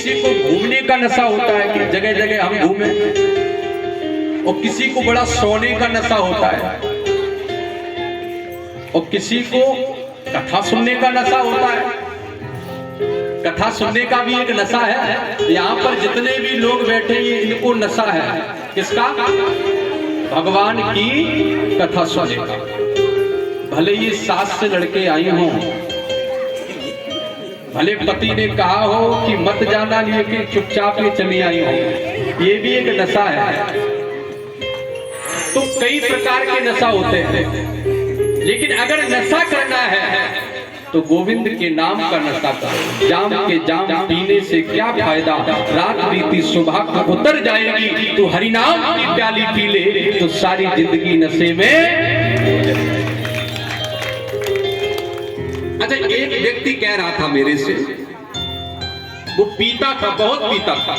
किसी को घूमने का नशा होता है कि जगह जगह हम घूमें, और किसी को बड़ा सोने का नशा होता है, और किसी को कथा सुनने का नशा होता है। कथा सुनने का भी एक नशा है। यहाँ पर जितने भी लोग बैठे हैं इनको नशा है, किसका? भगवान की कथा सुनने का। भले ये सास से लड़के आई हों, भले पति ने कहा हो कि मत जाना, लेकिन चुपचाप ये चली आई हो, ये भी एक नशा है। तो कई प्रकार के नशा होते हैं, लेकिन अगर नशा करना है तो गोविंद के नाम का नशा करो। जाम के जाम पीने से क्या फायदा, रात बीती सुबह को उतर जाएगी। तो हरि नाम की प्याली पी ले तो सारी जिंदगी नशे में। अच्छा, एक व्यक्ति कह रहा था मेरे से, वो पीता था, बहुत पीता था।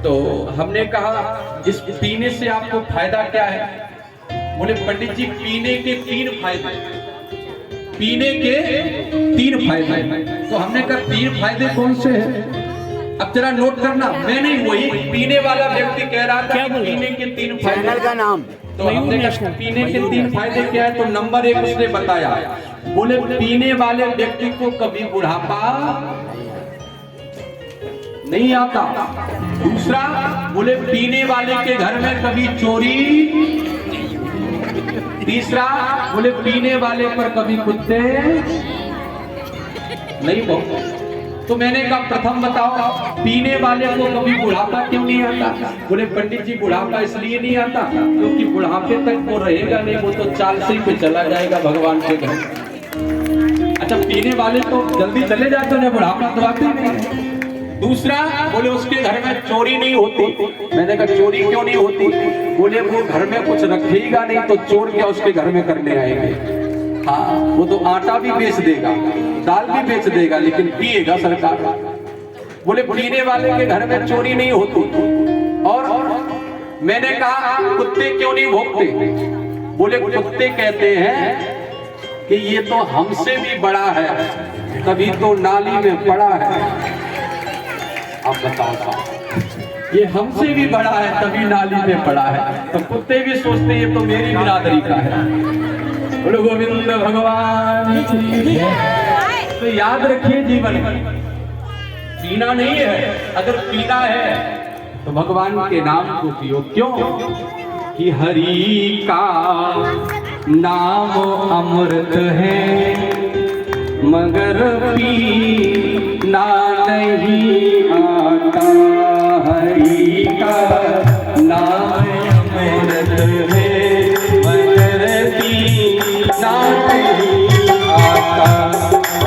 तो हमने कहा इस पीने से आपको फायदा क्या है? बोले पंडित जी पीने के 3 फायदे, पीने के 3 फायदे। तो हमने कहा 3 फायदे कौन से हैं? अब जरा नोट करना। मैं नहीं, वही पीने वाला व्यक्ति कह रहा था कि पीने के 3 फायदे। चैनल का नाम तो हमने कहा पीने के 3 फायदे क्या है? तो नंबर 1 उसने बताया, बोले पीने वाले व्यक्ति को कभी बुढ़ापा नहीं आता। दूसरा, बोले पीने वाले के घर में कभी चोरी। तीसरा, बोले पीने वाले पर कभी कुत्ते नहीं भौंकते। तो मैंने कहा प्रथम बताओ, पीने वाले को कभी बुढ़ापा क्यों नहीं आता? बोले पंडित जी बुढ़ापा इसलिए नहीं आता क्योंकि बुढ़ापे तक वो रहेगा नहीं, वो तो 40 पे चला जाएगा भगवान के घर। अच्छा, पीने वाले तो जल्दी चले जाते हैं, बुढ़ापा तो आते नहीं। दूसरा, बोले उसके घर में चोरी नहीं होती। मैंने कहा चोरी क्यों नहीं होती? बोले वो घर में कुछ रखेगा नहीं तो चोर क्या उसके घर में करने आएंगे। हाँ, वो तो आटा भी बेच देगा, दाल भी बेच देगा, लेकिन पिएगा सरकार। बोले पीने वाले के घर में चोरी नहीं होती। और मैंने कहा कुत्ते क्यों नहीं भौंकते? बोले कुत्ते कहते हैं कि ये तो हमसे भी बड़ा है, तभी तो नाली में पड़ा है। आप बताओ साहब, ये हमसे भी बड़ा है तभी नाली में पड़ा है। तो कुत्ते भी सोचते ये तो मेरी बिरादरी का है। बोलो गोविंद भगवान। तो याद रखिए, जीवन में पीना नहीं है, अगर पीना है तो भगवान के नाम को पियो। क्यों? कि हरि का नाम अमृत है, मगर पीना नहीं आता। हरि का नाम अमृत है, मगर पीना नहीं आता।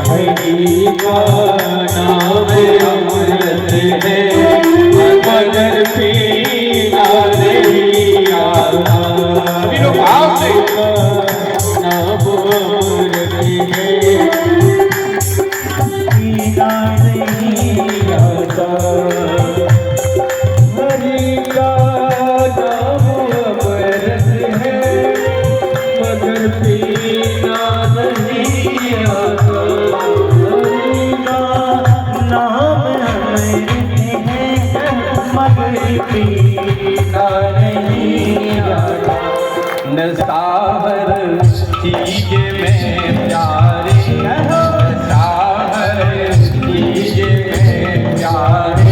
हरि का नाम अमृत है, मगर पीना नहीं आता। अभी लोग आप नाम अमृत है, पीना नहीं आता। हरि का नाम अमृत है, मगर पीना नहीं आता। हरि का नाम अमृत है, मगर पीना नहीं आता। नशा हर चीज में प्यार, नशा हर चीज में प्यार,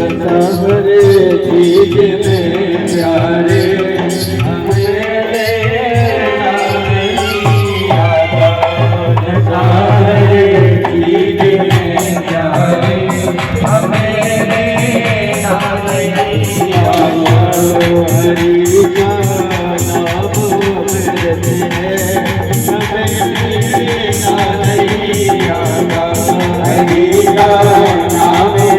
सारे चीज में प्यारे मेरे सारे चीज में प्यारे मेरे हरि का नाम अमृत है हरि का नाम अमृत है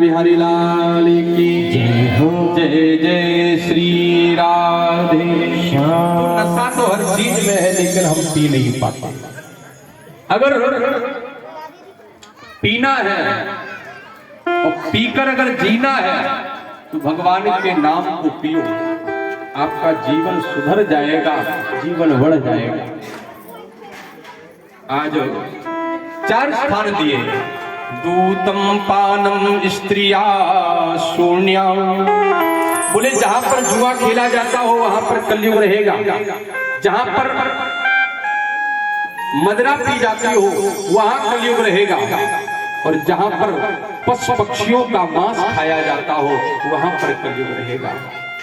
बिहारी लाल की जय जय श्री राधे श्याम। नशा तो हर चीज में है लेकिन हम पी नहीं पाते। अगर पीना है और पीकर अगर जीना है तो भगवान के नाम को पियो, आपका जीवन सुधर जाएगा, जीवन बढ़ जाएगा। आज 4 स्थान दिए, दूतम पानम स्त्रिया शून्या। बोले जहां पर जुआ खेला जाता हो वहां पर कलयुग रहेगा, जहां पर मदिरा पी जाती हो वहां कलयुग रहेगा, और जहां पर पशु पक्षियों का मांस खाया जाता हो वहां पर कलयुग रहेगा,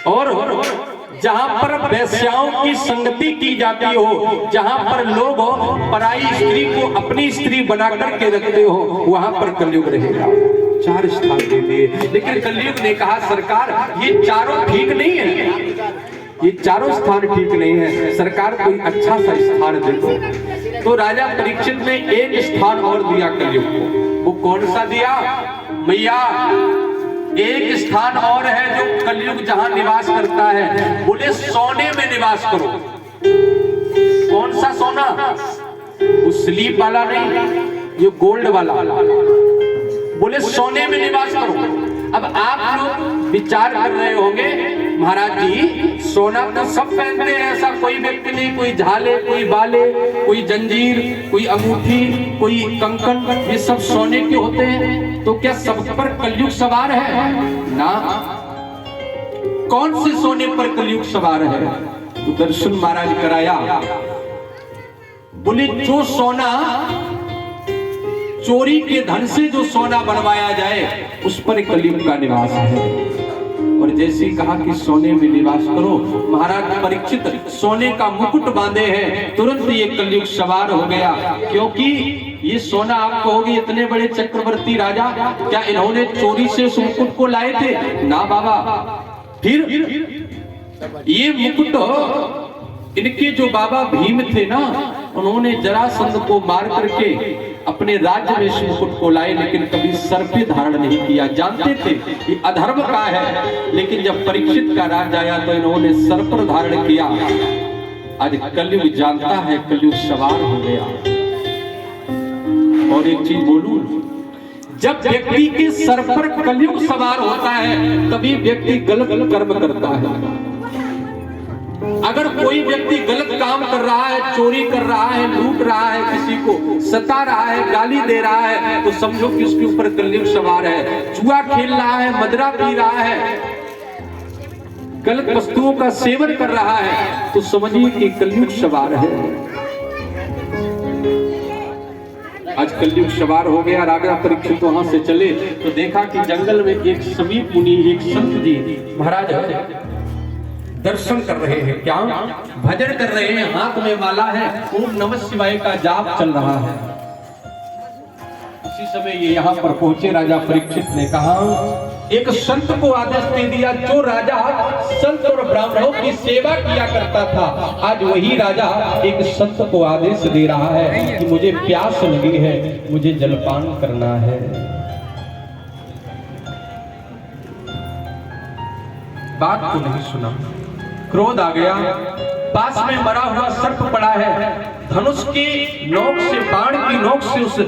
और जहां पर वेश्याओं की संगति की जाती हो, जहां पर लोग पराई स्त्री को अपनी स्त्री बना करके रखते हो वहां पर कलयुग रहेगा। 4 स्थान दे दिए, लेकिन कलयुग ने कहा सरकार ये चारों ठीक नहीं है, ये चारों स्थान ठीक नहीं है, सरकार कोई अच्छा सा स्थान दे दो। तो राजा परीक्षित ने एक स्थान और दिया कलयुग को। वो कौन सा दिया? मैया एक स्थान और है जो कलयुग जहां निवास करता है, बोले सोने में निवास करो। कौन सा सोना? वो स्लीप वाला नहीं, ये गोल्ड वाला। बोले सोने में निवास करो। अब आप लोग विचार कर रहे होंगे महाराज जी सोना तो सब पहनते हैं, ऐसा कोई व्यक्ति नहीं, कोई झाले, कोई बाले, कोई जंजीर, कोई अंगूठी, कोई कंकन, ये सब सोने के होते हैं, तो क्या सब पर कलयुग सवार है? ना। कौन से सोने पर कलयुग सवार है? तो दर्शन महाराज कराया। बोले जो सोना चोरी के धन से जो सोना बनवाया जाए उस पर कलयुग का निवास है। और जैसे कहा कि सोने में निवास करो, महाराज परीक्षित सोने का मुकुट बांधे हैं, तुरंत ये कलयुग सवार हो गया। क्योंकि ये सोना आप कहोगे इतने बड़े चक्रवर्ती राजा क्या इन्होंने चोरी से उस मुकुट को लाए थे? ना बाबा। फिर ये मुकुट इनके जो बाबा भीम थे ना, उन्होंने जरासंध को मार करके अपने राज्य में इस मुकुट को लाए, लेकिन कभी सर पे धारण नहीं किया। जानते थे कि अधर्म का है, लेकिन जब परीक्षित का राज आया तो इन्होंने सर पर धारण किया। आज कलयुग जानता है, कलयुग सवार हो गया। और एक चीज बोलूं, जब व्यक्ति के सर पर कलयुग सवार होता है तभी व्यक्ति गलत कर्म करता है। अगर कोई व्यक्ति गलत काम कर रहा है, चोरी कर रहा है, लूट रहा है, किसी को सता रहा है, गाली दे रहा है, तो समझो कि उसके ऊपर कलयुग सवार है। जुआ खेल रहा है, मदिरा पी रहा है, गलत वस्तुओं का सेवन कर रहा है, तो समझिए कि कलयुग सवार है। आज कलयुग सवार हो गया। राजा परीक्षित वहां से चले तो देखा कि जंगल में एक समीप मुनि, एक संत जी महाराज दर्शन कर रहे हैं। क्या? भजन कर रहे हैं, हाथ में माला है, ओम नमः शिवाय का जाप चल रहा है। उसी समय ये यहाँ पर पहुंचे। राजा परीक्षित ने कहा, एक संत को आदेश दे दिया। जो राजा संत और ब्राह्मणों की सेवा किया करता था, आज वही राजा एक संत को आदेश दे रहा है कि मुझे प्यास लगी है, मुझे जलपान करना है। बात को नहीं सुना, क्रोध आ गया। पास में मरा हुआ सर्प पड़ा है। धनुष की नोक से, बाण की नोक से उस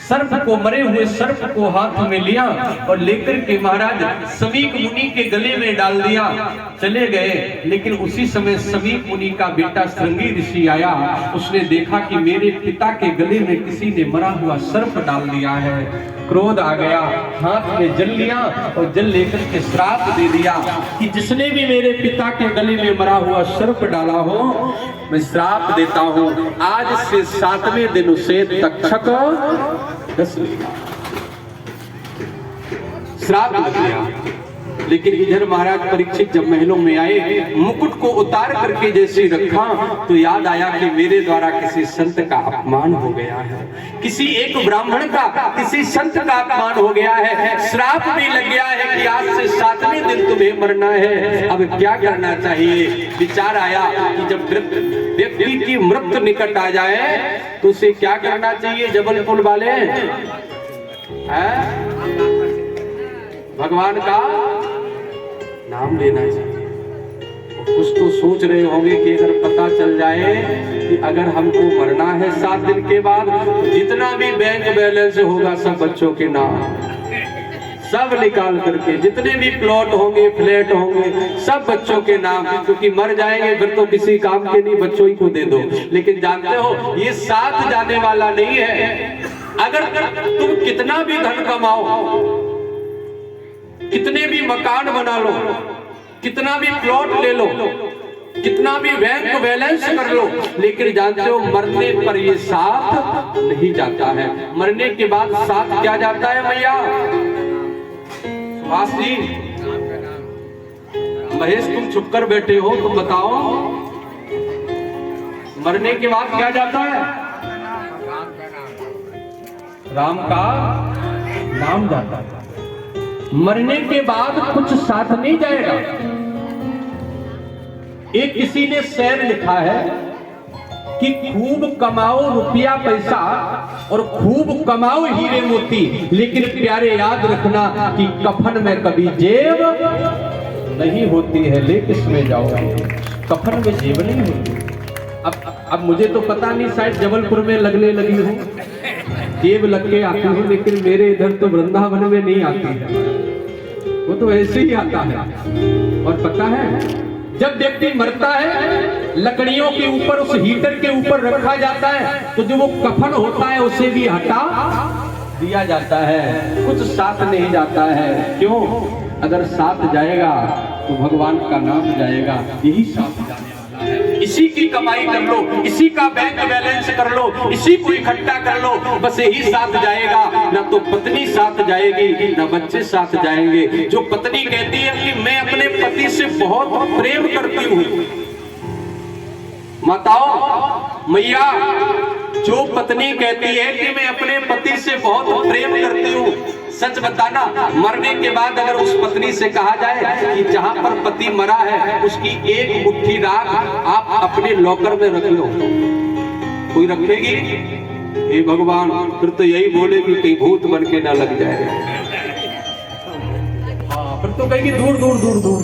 सर्प को, मरे हुए सर्प को हाथ में लिया और लेकर के महाराज समीक मुनि के गले में डाल दिया, चले गए। लेकिन उसी समय समीक मुनि का बेटा श्रृंगी ऋषि आया। उसने देखा कि मेरे पिता के गले में किसी ने मरा हुआ सर्प डाल दिया है। क्रोध आ गया, हाथ में जल लिया और जल लेकर के श्राप दे दिया कि जिसने भी मेरे पिता के गले में मरा हुआ सर्प डाला हो, मैं श्राप देता हूं, आज से 7वें दिन उसे तक्षक डस लेगा। श्राप लग गया। लेकिन इधर महाराज परीक्षित जब महलों में आए, मुकुट को उतार करके जैसे रखा तो याद आया कि मेरे द्वारा किसी संत का अपमान हो गया है, किसी एक ब्राह्मण का, किसी संत का अपमान हो गया है। श्राप भी लग गया है कि आज से 7वें दिन तुम्हें मरना है। अब क्या करना चाहिए? विचार आया कि जब व्यक्ति की मृत्यु निकट आ जाए तो उसे क्या करना चाहिए? जबलपुर वाले भगवान का नाम लेना चाहिए। कुछ तो सोच रहे होंगे कि अगर पता चल जाए कि अगर हमको मरना है 7 दिन के बाद, तो जितना भी बैंक बैलेंस होगा सब बच्चों के नाम, सब निकाल करके, जितने भी प्लॉट होंगे, फ्लैट होंगे, सब बच्चों के नाम, क्योंकि मर जाएंगे फिर तो किसी काम के नहीं, बच्चों ही को दे दो। लेकिन जानते हो ये साथ जाने वाला नहीं है। अगर तुम कितना भी धन कमाओ, कितने भी मकान बना लो, कितना भी प्लॉट ले लो, कितना भी बैंक बैलेंस कर लो, लेकिन जानते हो मरने पर ये साथ नहीं जाता है। मरने के बाद साथ क्या जाता है भैया? सुभाष जी, महेश तुम छुप कर बैठे हो, तुम बताओ मरने के बाद क्या जाता है? राम का नाम जाता है। मरने के बाद कुछ साथ नहीं जाएगा। एक किसी ने शेर लिखा है कि खूब कमाओ रुपया पैसा और खूब कमाओ हीरे मोती, लेकिन प्यारे याद रखना कि कफन में कभी जेब नहीं होती है। ले किसमें जाओगे? कफन में जेब नहीं होती। अब मुझे तो पता नहीं, शायद जबलपुर में लगने लगी हूँ, जेब लग के आती हूँ, लेकिन मेरे इधर तो वृंदावन में नहीं आती है, वो तो ऐसे ही आता है। और पता है जब व्यक्ति मरता है, लकड़ियों के ऊपर, उस हीटर के ऊपर रखा जाता है, तो जो वो कफन होता है उसे भी हटा दिया जाता है, कुछ साथ नहीं जाता है। क्यों? अगर साथ जाएगा तो भगवान का नाम जाएगा, यही साथ जाने वाला है। इसी की कमाई कर लो, इसी का बैंक बैलेंस कर लो, इसी को इकट्ठा कर लो, बस यही साथ जाएगा। ना तो पत्नी साथ जाएगी, ना बच्चे साथ जाएंगे। जो पत्नी कहती है कि मैं अपने पति से बहुत प्रेम करती हूँ, माताओं मैया, जो पत्नी कहती है कि मैं अपने पति से बहुत प्रेम करती हूँ, सच बताना, मरने के बाद अगर उस पत्नी से कहा जाए कि जहां पर पति मरा है उसकी एक मुट्ठी राख आप अपने लॉकर में रख लो, कोई रखेगी? हे भगवान, फिर तो यही बोलेगी कहीं भूत बन के ना लग जाए। फिर तो कहेगी दूर दूर दूर दूर।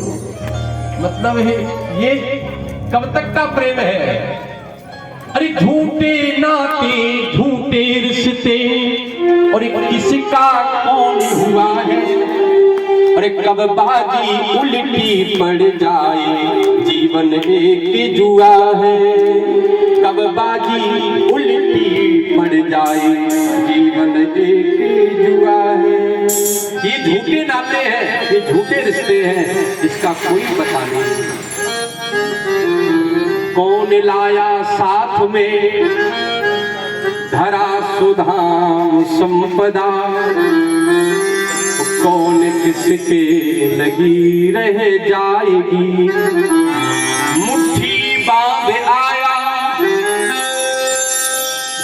मतलब है ये कब तक का प्रेम है? अरे झूठे नाते, झूठे रिश्ते, और किसका कौन हुआ है? अरे कब बाजी उल्टी पड़ जाए, जीवन एक जुआ है। कब बाजी उल्टी पड़ जाए, जीवन एक जुआ है। ये झूठे नाते हैं, ये झूठे रिश्ते हैं, इसका कोई पता नहीं। कौन लाया साथ में धरा सुधाम संपदा, कौन किसके लगी रह जाएगी। मुट्ठी बांध आया,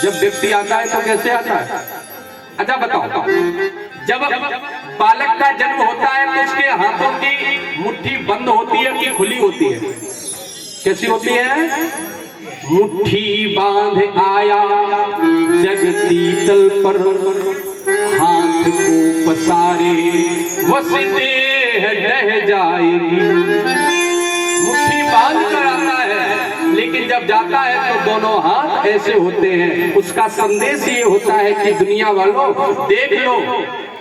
जब व्यक्ति आता है तो कैसे आता है? अच्छा बताओ, जब बालक का जन्म होता है तो उसके हाथों की मुट्ठी बंद होती है कि खुली होती है? कैसी होती है? मुट्ठी बांध आया जगती तल पर, हाथ को पसारे वस देह रह जाएगी। मुट्ठी बांध कर आता है जब जाता है तो दोनों हाथ ऐसे होते हैं। उसका संदेश ये होता है कि दुनिया वालों देख लो,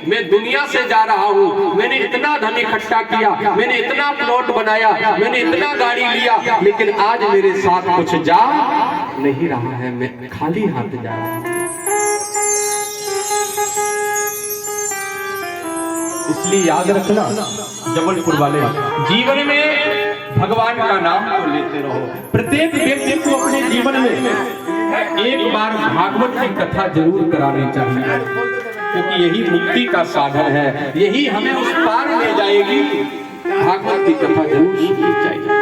मैं दुनिया से जा रहा हूँ, मैंने इतना धन इकट्ठा किया, मैंने इतना प्लॉट बनाया, मैंने इतना गाड़ी लिया, लेकिन आज मेरे साथ कुछ जा नहीं रहा है, मैं खाली हाथ जा रहा हूँ। इसलिए याद रखना जबलपुर वाले, जीवन में भगवान का नाम तो लेते रहो। प्रत्येक व्यक्ति को अपने जीवन में एक बार भागवत की कथा जरूर करानी चाहिए, क्योंकि यही मुक्ति का साधन है, यही हमें उस पार ले जाएगी। भागवत की कथा जरूर सुननी चाहिए।